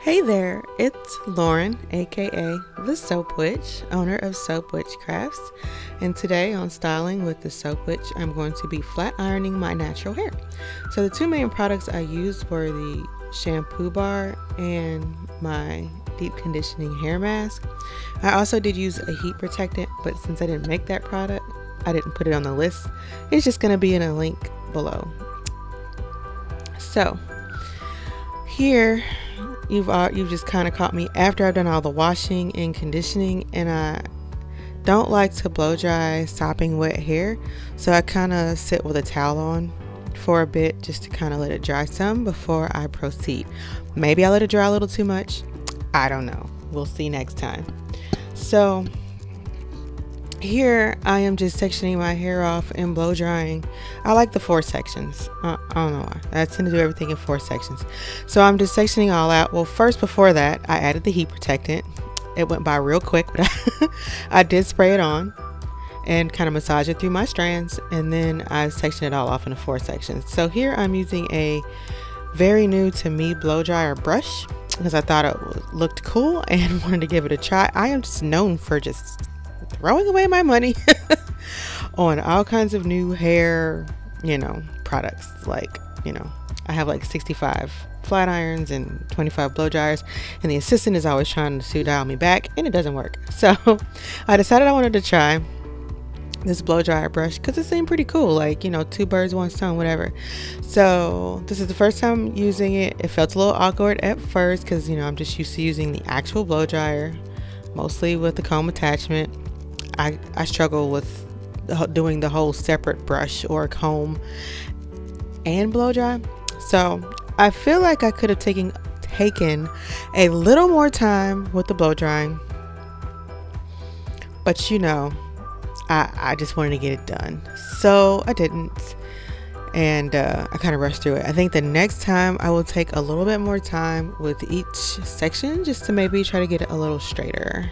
Hey there, it's Lauren, aka The Soap Witch, owner of Soap Witch Crafts, and today on Styling with The Soap Witch, I'm going to be flat ironing my natural hair. So the two main products I used were the shampoo bar and my deep conditioning hair mask. I also did use a heat protectant, but since I didn't make that product, I didn't put it on the list. It's just going to be in a link below. So here you've just kind of caught me after I've done all the washing and conditioning, and I don't like to blow dry sopping wet hair, so I kind of sit with a towel on for a bit just to kind of let it dry some before I proceed. Maybe I let it dry a little too much, I don't know, we'll see next time. So here I am just sectioning my hair off and blow drying. I like the 4 sections. I don't know why. I tend to do everything in 4 sections. So I'm just sectioning all out. Well, first before that, I added the heat protectant. It went by real quick, but I did spray it on and kind of massage it through my strands. And then I sectioned it all off into 4 sections. So here I'm using a very new to me blow dryer brush because I thought it looked cool and wanted to give it a try. I am just known for just throwing away my money on all kinds of new hair, products. I have like 65 flat irons and 25 blow dryers, and the assistant is always trying to dial me back, and it doesn't work. So I decided I wanted to try this blow dryer brush because it seemed pretty cool, 2 birds, 1 stone, whatever. So this is the first time using it. It felt a little awkward at first because I'm just used to using the actual blow dryer, mostly with the comb attachment. I struggle with doing the whole separate brush or comb and blow dry. So I feel like I could have taken a little more time with the blow drying, but I just wanted to get it done, so I didn't, and I kind of rushed through it. I think the next time I will take a little bit more time with each section just to maybe try to get it a little straighter.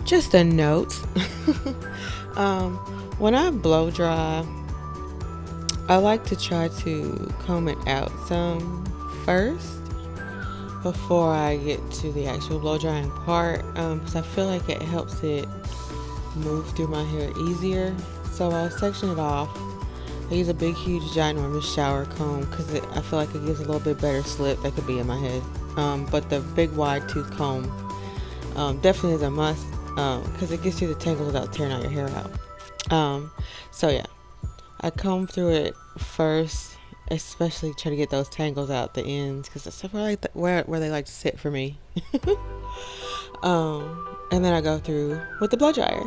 Just a note, when I blow dry, I like to try to comb it out some first before I get to the actual blow drying part, because I feel like it helps it move through my hair easier. So I'll section it off. I use a big, huge, ginormous shower comb because I feel like it gives a little bit better slip. That could be in my head, but the big wide tooth comb definitely is a must. Because it gets you the tangles without tearing out your hair out. So yeah, I comb through it first, especially try to get those tangles out the ends because that's where they like to sit for me. And then I go through with the blow dryer.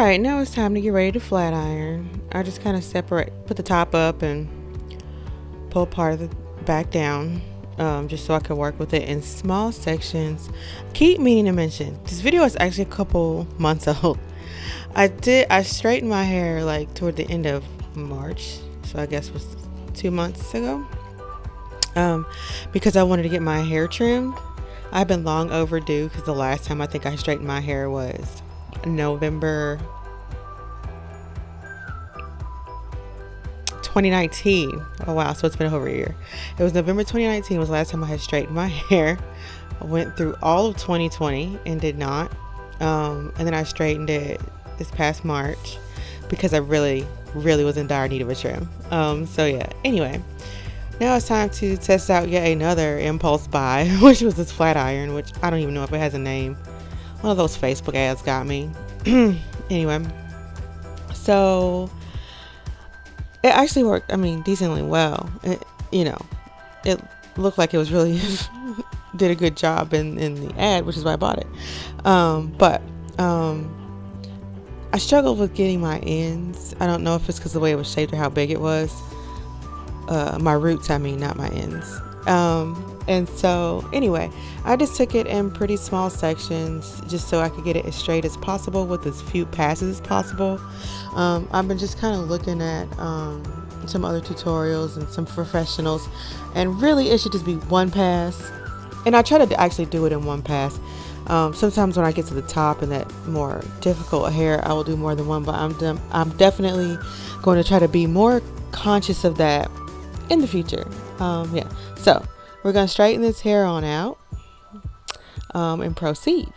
Alright, now it's time to get ready to flat iron. I just kind of put the top up and pull part of the back down, just so I can work with it in small sections. Keep meaning to mention, this video is actually a couple months old. I straightened my hair like toward the end of March, so I guess it was 2 months ago, because I wanted to get my hair trimmed. I've been long overdue, because the last time I think I straightened my hair was November 2019. Oh wow, so it's been over a year. It was November 2019 was the last time I had straightened my hair. I went through all of 2020 and did not, and then I straightened it this past March because I really was in dire need of a trim. So yeah, anyway, now it's time to test out yet another impulse buy, which was this flat iron, which I don't even know if it has a name. One of those Facebook ads got me. Anyway, so it actually worked, decently well. It looked like it was really did a good job in the ad, which is why I bought it. But I struggled with getting my ends. I don't know if it's because of the way it was shaped or how big it was. My roots, not my ends. And so anyway, I just took it in pretty small sections just so I could get it as straight as possible with as few passes as possible. I've been just kind of looking at some other tutorials and some professionals, and really it should just be one pass. And I try to actually do it in one pass. Sometimes when I get to the top and that more difficult hair, I will do more than one, but I'm definitely going to try to be more conscious of that in the future. So we're going to straighten this hair on out and proceed.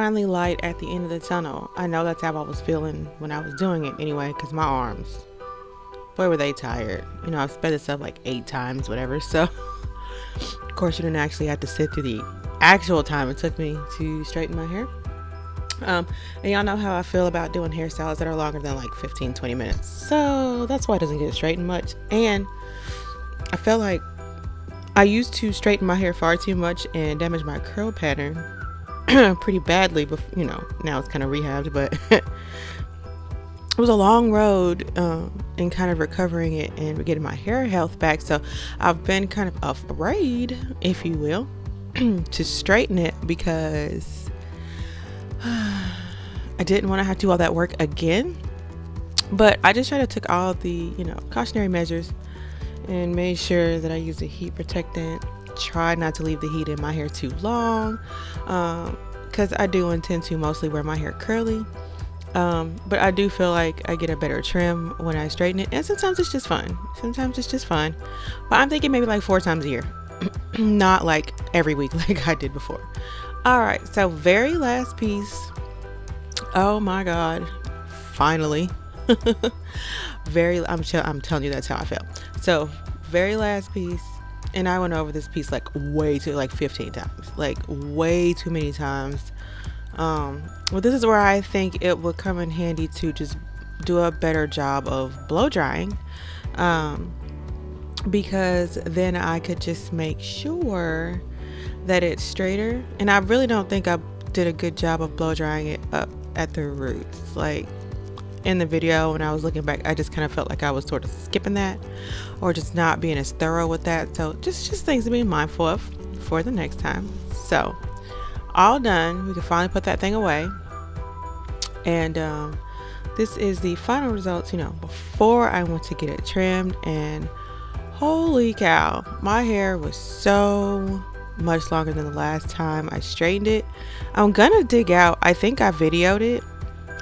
finally light at the end of the tunnel. I know that's how I was feeling when I was doing it anyway, because my arms, boy, were they tired. You know, I've sped this up like 8 times, whatever. So, of course, you didn't actually have to sit through the actual time it took me to straighten my hair. And y'all know how I feel about doing hairstyles that are longer than like 15-20 minutes. So that's why it doesn't get straightened much. And I felt like I used to straighten my hair far too much and damage my curl pattern pretty badly, but you know, now it's kind of rehabbed, but it was a long road in kind of recovering it and getting my hair health back. So I've been kind of afraid, if you will, to straighten it, because I didn't want to have to do all that work again. But I just tried to take all the, you know, cautionary measures and made sure that I used a heat protectant. Tried not to leave the heat in my hair too long, because I do intend to mostly wear my hair curly. But I do feel like I get a better trim when I straighten it, and sometimes it's just fun. But I'm thinking maybe like 4 times a year, not like every week like I did before. All right, so very last piece. Oh my God, finally. I'm telling you, that's how I felt. So very last piece, and I went over this piece like 15 times, like way too many times. Well, this is where I think it would come in handy to just do a better job of blow drying, because then I could just make sure that it's straighter. And I really don't think I did a good job of blow drying it up at the roots. Like in the video, when I was looking back, I just kind of felt like I was sort of skipping that, or just not being as thorough with that. So just things to be mindful of for the next time. So all done, we can finally put that thing away. And this is the final results, you know, before I went to get it trimmed. And holy cow, my hair was so much longer than the last time I straightened it. I'm gonna dig out, I think I videoed it.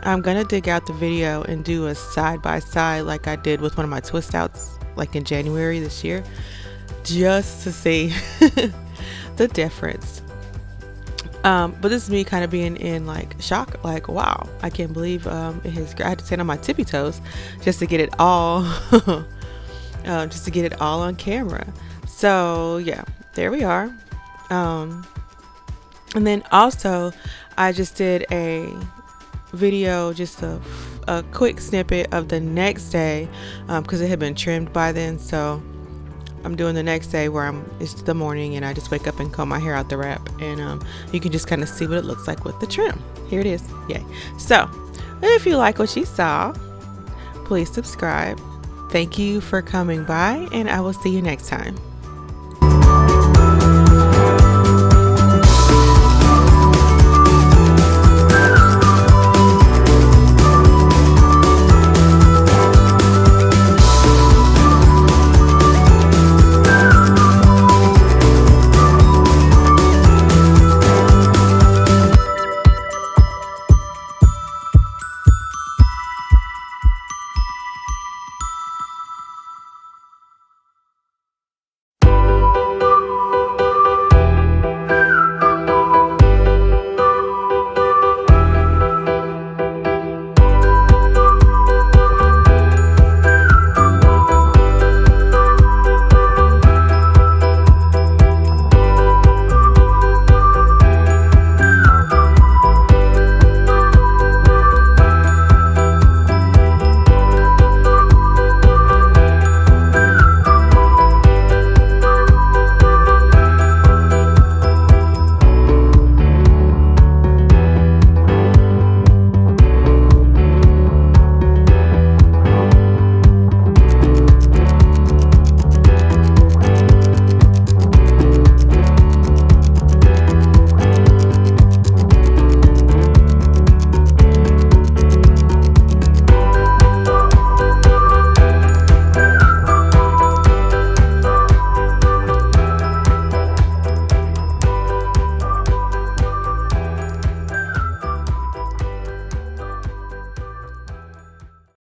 I'm gonna dig out the video and do a side by side like I did with one of my twist outs like in January this year, just to see the difference. But this is me kind of being in like shock, like, wow, I can't believe I had to stand on my tippy toes just to get it all on camera. So yeah, there we are. And then also I just did a video, just a quick snippet of the next day, because it had been trimmed by then. So I'm doing the next day where it's the morning and I just wake up and comb my hair out the wrap, and you can just kind of see what it looks like with the trim. Here it is. Yay. So if you like what you saw, please subscribe. Thank you for coming by, and I will see you next time.